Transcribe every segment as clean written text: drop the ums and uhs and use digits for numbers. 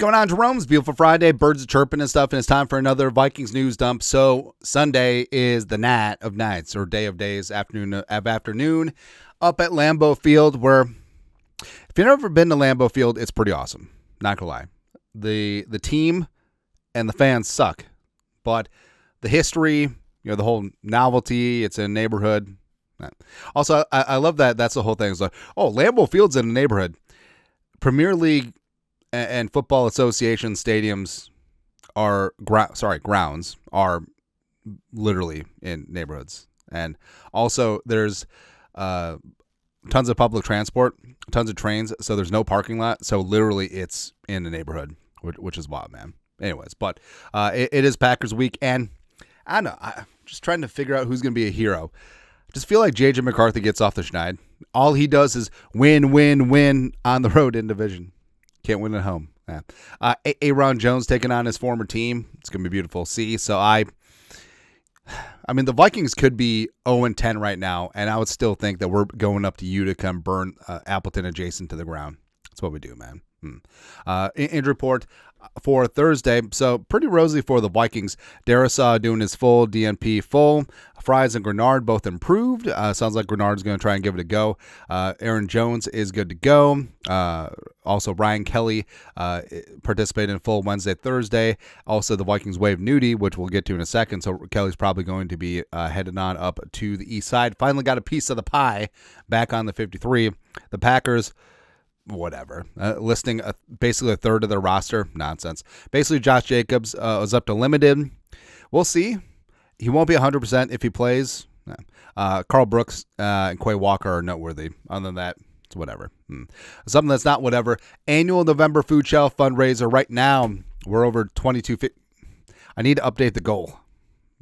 Going on, Jerome's beautiful Friday. Birds are chirping and stuff, and it's time for another Vikings news dump. So Sunday is the night of nights, or day of days, afternoon of afternoon, up at Lambeau Field. Where, if you've never been to Lambeau Field, it's pretty awesome. Not gonna lie, the team and the fans suck, but the history, the whole novelty. It's in a neighborhood. Also, I love that. That's the whole thing. It's like, oh, Lambeau Field's in a neighborhood. Premier League and football association stadiums grounds are literally in neighborhoods. And also there's tons of public transport, tons of trains, so there's no parking lot. So literally it's in the neighborhood, which is wild, man. Anyways, but it is Packers week, and I don't know, I'm just trying to figure out who's going to be a hero. I just feel like JJ McCarthy gets off the schneid. All he does is win, win, win on the road in division. Can't win at home. Yeah. Aaron Jones taking on his former team. It's going to be beautiful to see. So I mean, the Vikings could be 0-10 right now, and I would still think that we're going up to Utica and burn Appleton adjacent to the ground. That's what we do, man. Injury report for Thursday. So pretty rosy for the Vikings. Darisaw doing his full DNP full. Fries and Grenard both improved. Sounds like Grenard's going to try and give it a go. Aaron Jones is good to go. Also, Ryan Kelly participated in full Wednesday, Thursday. Also, the Vikings waived Nudie, which we'll get to in a second. So Kelly's probably going to be headed on up to the east side. Finally got a piece of the pie back on the 53. The Packers, whatever, listing basically a third of their roster. Nonsense. Basically, Josh Jacobs was up to limited. We'll see. He won't be 100% if he plays. Carl Brooks and Quay Walker are noteworthy. Other than that, it's whatever. Something that's not whatever. Annual November food shelf fundraiser. Right now, we're over 2250. I need to update the goal.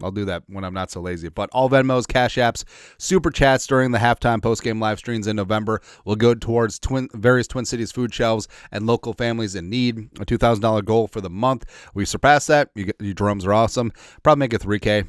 I'll do that when I'm not so lazy. But all Venmos, Cash Apps, Super Chats during the halftime postgame live streams in November will go towards various Twin Cities food shelves and local families in need. A $2,000 goal for the month. We surpassed that. You Jeromes are awesome. Probably make it $3K.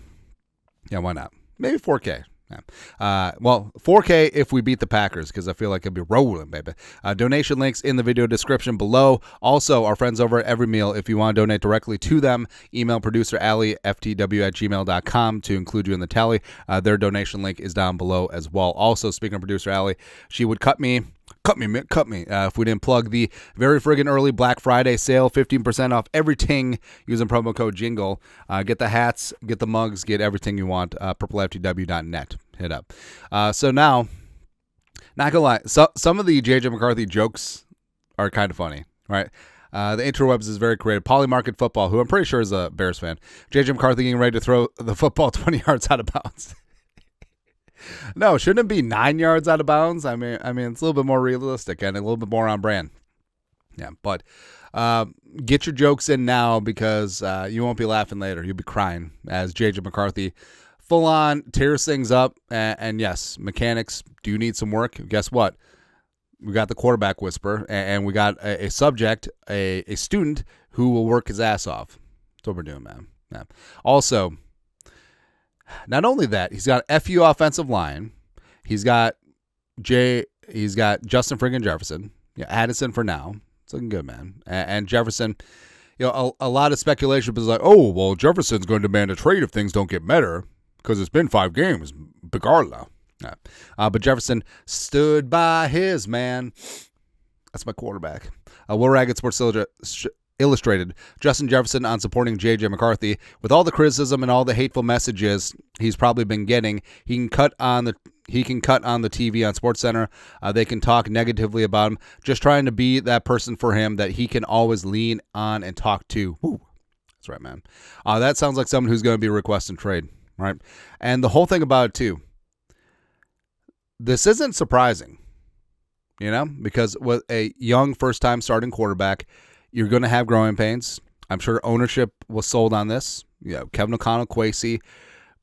Yeah, why not? Maybe $4K. Yeah. Well, $4K if we beat the Packers, because I feel like it'll be rolling, baby. Donation links in the video description below. Also, our friends over at Every Meal, if you want to donate directly to them, email producer Allie, ftw@gmail.com to include you in the tally. Their donation link is down below as well. Also, speaking of producer Allie, she would cut me if we didn't plug the very friggin' early Black Friday sale. 15% off everything using promo code JINGLE. Get the hats, get the mugs, get everything you want. purpleftw.net. Hit up. So now, not gonna lie, some of the JJ McCarthy jokes are kind of funny, right? The interwebs is very creative. Polymarket Football, who I'm pretty sure is a Bears fan. JJ McCarthy getting ready to throw the football 20 yards out of bounds. No, shouldn't it be 9 yards out of bounds? I mean, it's a little bit more realistic and a little bit more on brand. Yeah, but get your jokes in now, because you won't be laughing later. You'll be crying as JJ McCarthy full on tears things up. And yes, mechanics do need some work. Guess what? We got the quarterback whisper, and we got a subject, a student who will work his ass off. That's what we're doing, man. Yeah. Also, not only that, he's got FU offensive line. He's got Justin friggin' Jefferson. Yeah, Addison for now. It's looking good, man. And Jefferson, a lot of speculation was like, oh, well, Jefferson's going to demand a trade if things don't get better, because it's been 5 games. Bigarla. Yeah. But Jefferson stood by his man. That's my quarterback. Will Ragged Sports Illustrated, Justin Jefferson on supporting J.J. McCarthy. With all the criticism and all the hateful messages he's probably been getting, he can cut on the TV on SportsCenter. They can talk negatively about him. Just trying to be that person for him that he can always lean on and talk to. Woo. That's right, man. That sounds like someone who's going to be requesting trade, right? And the whole thing about it, too, this isn't surprising, because with a young first-time starting quarterback, you're going to have growing pains. I'm sure ownership was sold on this. Kevin O'Connell, Kwesi,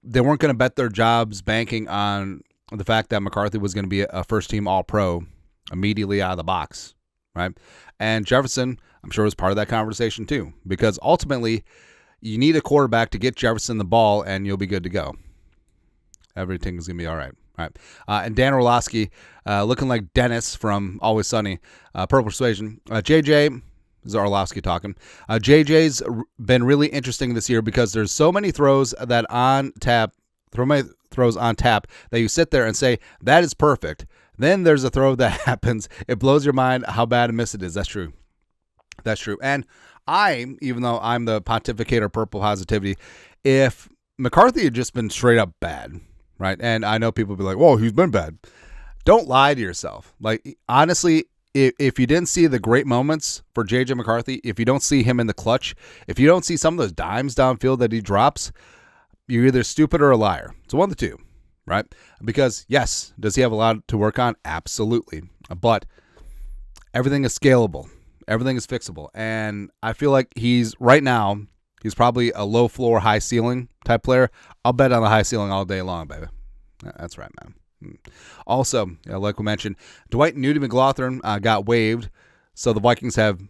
they weren't going to bet their jobs banking on the fact that McCarthy was going to be a first-team All-Pro immediately out of the box, right? And Jefferson, I'm sure, was part of that conversation too, because ultimately you need a quarterback to get Jefferson the ball, and you'll be good to go. Everything is going to be all right. All right. And Dan Orlovsky, looking like Dennis from Always Sunny, Purple Persuasion. JJ This is Orlovsky talking. JJ's been really interesting this year because there's so many throws that throws on tap that you sit there and say, that is perfect. Then there's a throw that happens. It blows your mind how bad a miss it is. That's true. That's true. And even though I'm the pontificator purple positivity, if McCarthy had just been straight up bad, right? And I know people be like, whoa, he's been bad. Don't lie to yourself. Like, honestly, if you didn't see the great moments for J.J. McCarthy, if you don't see him in the clutch, if you don't see some of those dimes downfield that he drops, you're either stupid or a liar. It's one of the two, right? Because, yes, does he have a lot to work on? Absolutely. But everything is scalable. Everything is fixable. And I feel like he's probably a low floor, high ceiling type player. I'll bet on the high ceiling all day long, baby. That's right, man. Also, like we mentioned, Dwight Nudie McLaughlin got waived, so the Vikings have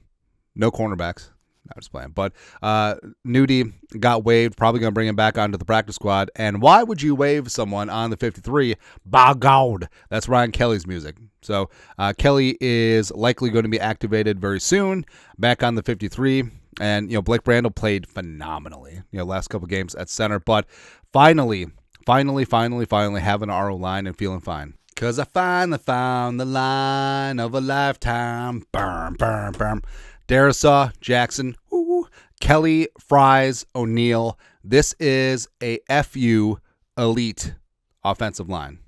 no cornerbacks. I'm just playing. But Nudie got waived, probably going to bring him back onto the practice squad. And why would you waive someone on the 53? By God, that's Ryan Kelly's music. So Kelly is likely going to be activated very soon, back on the 53. And, Blake Brandel played phenomenally, last couple games at center. But finally having an RO line and feeling fine. Because I finally found the line of a lifetime. Burn. Darisaw, Jackson, Kelly, Fries, O'Neal. This is a FU elite offensive line.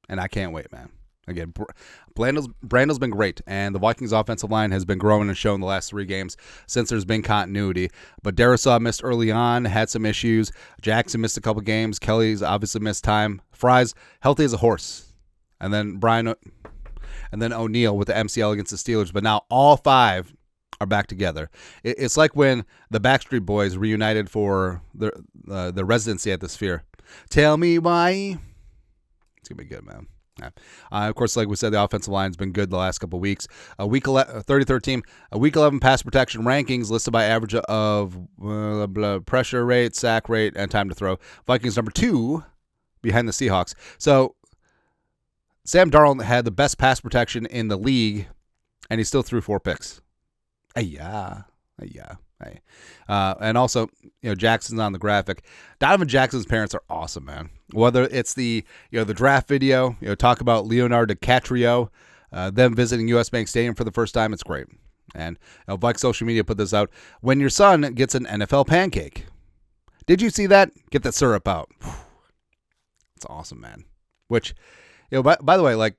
And I can't wait, man. Again, Brandel's been great, and the Vikings offensive line has been growing and showing the last 3 games since there's been continuity. But Darisaw missed early on, had some issues. Jackson missed a couple games. Kelly's obviously missed time. Fries, healthy as a horse. And then O'Neal with the MCL against the Steelers. But now all 5 are back together. It's like when the Backstreet Boys reunited for the residency at the Sphere. Tell me why. It's going to be good, man. Yeah. Of course, like we said, the offensive line has been good the last couple of weeks. Week 33rd team, Week 11 pass protection rankings listed by average of pressure rate, sack rate, and time to throw. Vikings number 2 behind the Seahawks. So Sam Darnold had the best pass protection in the league, and he still threw 4 picks. Yeah. And also, Jackson's on the graphic. Donovan Jackson's parents are awesome, man. Whether it's the draft video, talk about Leonardo DiCaprio, them visiting U.S. Bank Stadium for the first time, it's great. And Vike social media put this out. When your son gets an NFL pancake, did you see that? Get that syrup out. It's awesome, man. Which, by the way, like,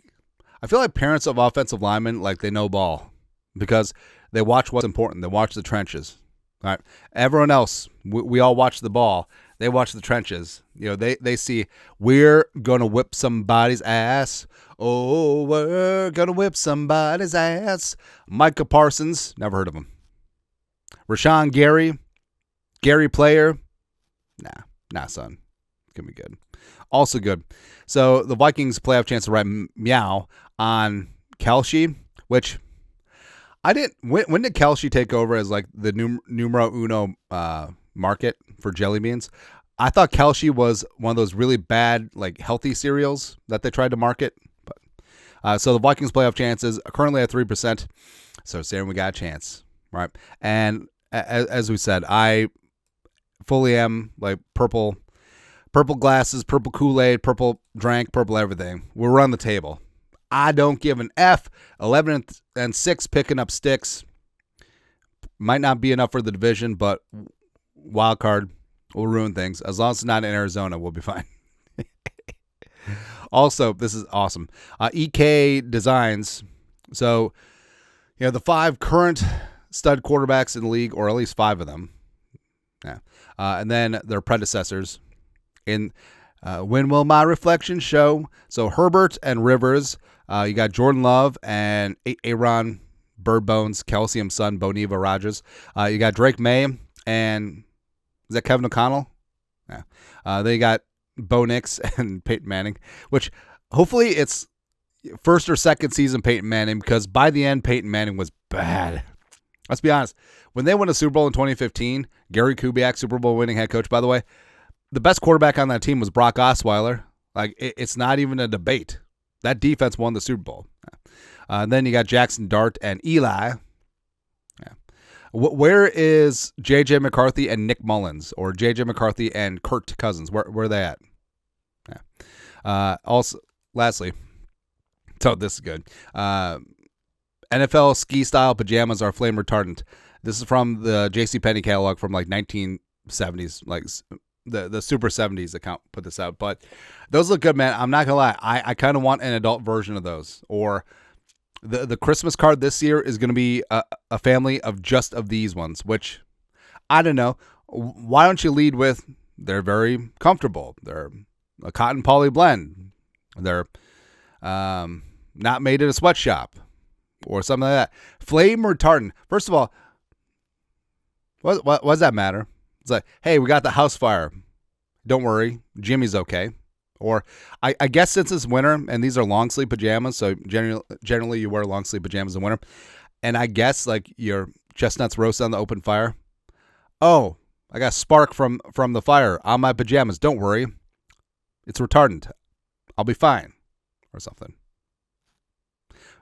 I feel like parents of offensive linemen, like, they know ball because they watch what's important. They watch the trenches. All right. Everyone else, we all watch the ball. They watch the trenches. They see we're going to whip somebody's ass. Oh, we're going to whip somebody's ass. Micah Parsons, never heard of him. Rashawn Gary Player. Nah, son. It's going to be good. Also good. So the Vikings playoff chance to write meow on Kelce, which I didn't. When did Kelce take over as like the numero uno market for jelly beans? I thought Kelce was one of those really bad, like, healthy cereals that they tried to market. But so the Vikings playoff chances are currently at 3%. So saying we got a chance, right? And as we said, I fully am like purple glasses, purple Kool-Aid, purple drank, purple everything. We're on the table. I don't give an F. 11-6 picking up sticks. Might not be enough for the division, but wild card will ruin things. As long as it's not in Arizona, we'll be fine. Also, this is awesome. EK Designs. So, the 5 current stud quarterbacks in the league, or at least 5 of them. Yeah. And then their predecessors. In When Will My Reflection Show? So Herbert and Rivers. You got Jordan Love and Aaron Birdbones, Calcium son, Boniva Rogers. You got Drake May and is that Kevin O'Connell? Yeah. Then you got Bo Nix and Peyton Manning, which hopefully it's first or second season Peyton Manning, because by the end Peyton Manning was bad. Let's be honest. When they won a Super Bowl in 2015, Gary Kubiak, Super Bowl winning head coach, by the way, the best quarterback on that team was Brock Osweiler. Like, it's not even a debate. That defense won the Super Bowl. Then you got Jackson Dart and Eli. Where is JJ McCarthy and Nick Mullins, or JJ McCarthy and Kirk Cousins? Where are they at? Yeah. Also, lastly, so this is good. NFL ski style pajamas are flame retardant. This is from the JCPenney catalog from like 1970s, like the Super 70s account put this out. But those look good, man. I'm not gonna lie. I kind of want an adult version of those. Or the Christmas card this year is gonna be a family of just of these ones, which I don't know. Why don't you lead with they're very comfortable? They're a cotton poly blend. They're not made in a sweatshop or something like that. Flame retardant. First of all, what does that matter? It's like, hey, we got the house fire. Don't worry, Jimmy's okay. Or I guess since it's winter and these are long sleeve pajamas, so generally you wear long sleeve pajamas in winter, and I guess like your chestnuts roast on the open fire. Oh, I got spark from the fire on my pajamas. Don't worry, it's retardant. I'll be fine, or something.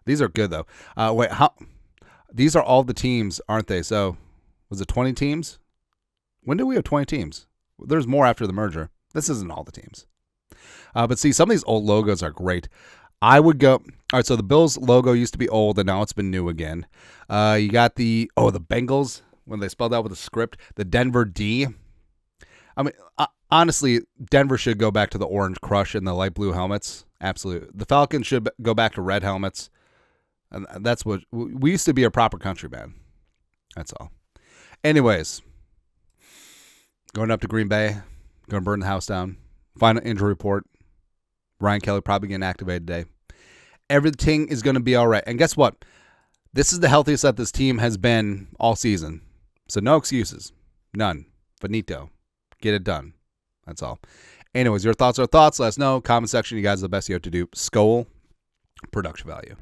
These are good though. Wait, how? These are all the teams, aren't they? So was it 20 teams? When did we have 20 teams? There's more after the merger. This isn't all the teams. But see, some of these old logos are great. I would go. All right, so the Bills logo used to be old, and now it's been new again. You got the Bengals, when they spelled out with a script, the Denver D. I mean, honestly, Denver should go back to the orange crush and the light blue helmets. Absolutely. The Falcons should go back to red helmets. And that's what we used to be, a proper country, man. That's all. Anyways, going up to Green Bay, going to burn the house down. Final injury report. Ryan Kelly probably getting activated today. Everything is going to be all right. And guess what? This is the healthiest that this team has been all season. So no excuses. None. Finito. Get it done. That's all. Anyways, your thoughts are thoughts. Let us know. Comment section. You guys are the best you have to do. Skol. Production value.